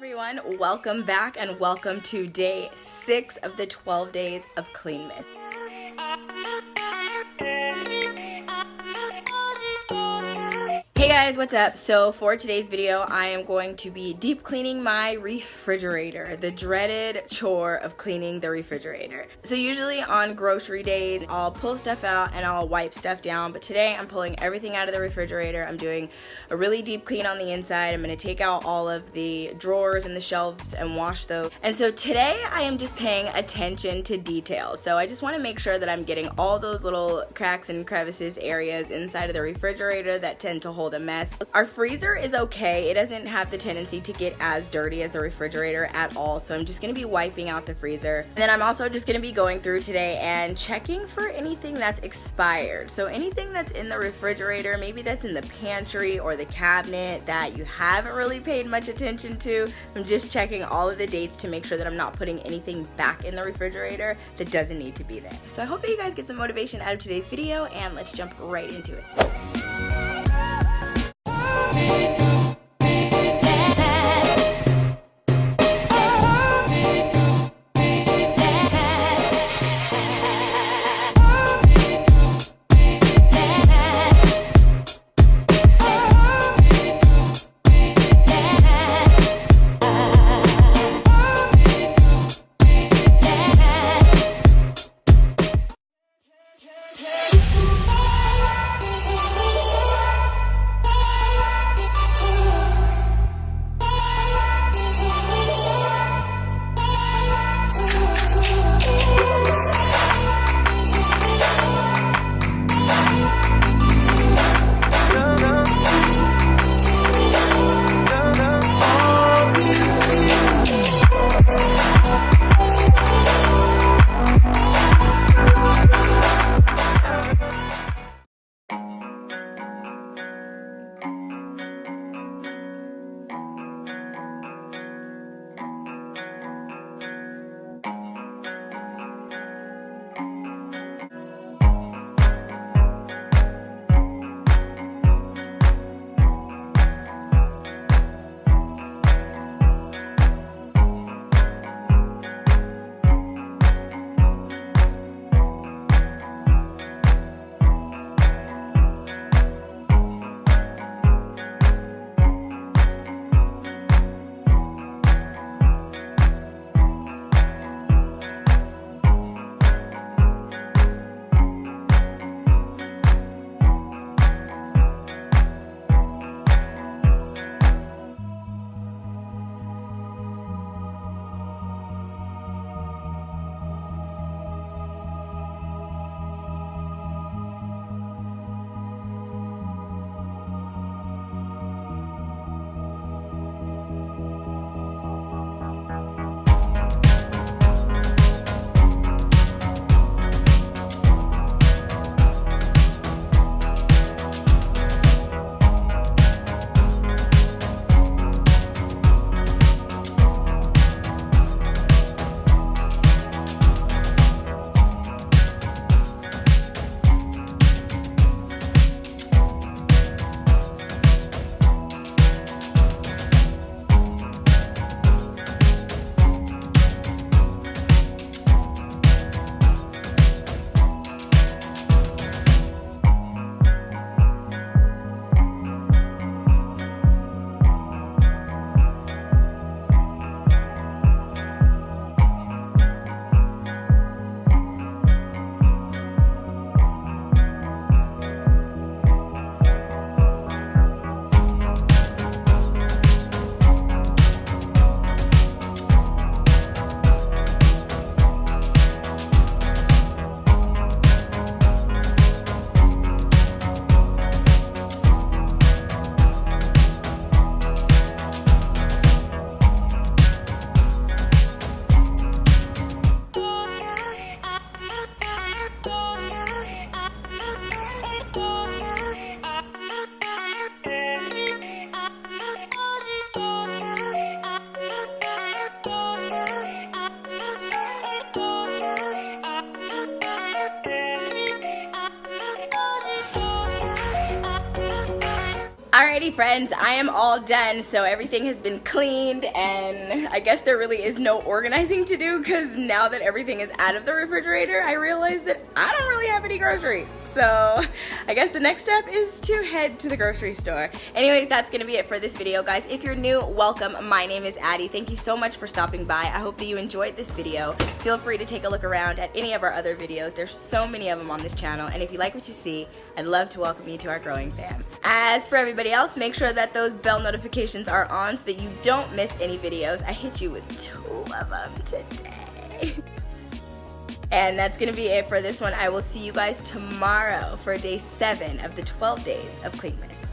everyone, welcome back and welcome to day 6 of the 12 days of Cleanmas. Hey guys, what's up? So for today's video, I am going to be deep cleaning my refrigerator, the dreaded chore of cleaning the refrigerator. So usually on grocery days, I'll pull stuff out and I'll wipe stuff down, but today I'm pulling everything out of the refrigerator. I'm doing a really deep clean on the inside. I'm gonna take out all of the drawers and the shelves and wash those. And so today I am just paying attention to details. So I just wanna make sure that I'm getting all those little cracks and crevices areas inside of the refrigerator that tend to hold a mess. Our freezer is okay. It doesn't have the tendency to get as dirty as the refrigerator at all. So I'm just gonna be wiping out the freezer. And then I'm also just gonna be going through today and checking for anything that's expired. So anything that's in the refrigerator, maybe that's in the pantry or the cabinet that you haven't really paid much attention to. I'm just checking all of the dates to make sure that I'm not putting anything back in the refrigerator that doesn't need to be there. So I hope that you guys get some motivation out of today's video, and let's jump right into it. Alrighty friends, I am all done, so everything has been cleaned, and I guess there really is no organizing to do because now that everything is out of the refrigerator, I realized that I don't really have any groceries. So I guess the next step is to head to the grocery store. Anyways, that's gonna be it for this video, guys. If you're new, welcome. My name is Addie. Thank you so much for stopping by. I hope that you enjoyed this video. Feel free to take a look around at any of our other videos. There's so many of them on this channel, and if you like what you see, I'd love to welcome you to our growing fam. As for everybody else, make sure that those bell notifications are on so that you don't miss any videos. I hit you with 2 of them today. And that's gonna be it for this one. I will see you guys tomorrow for day 7 of the 12 days of Cleanmas.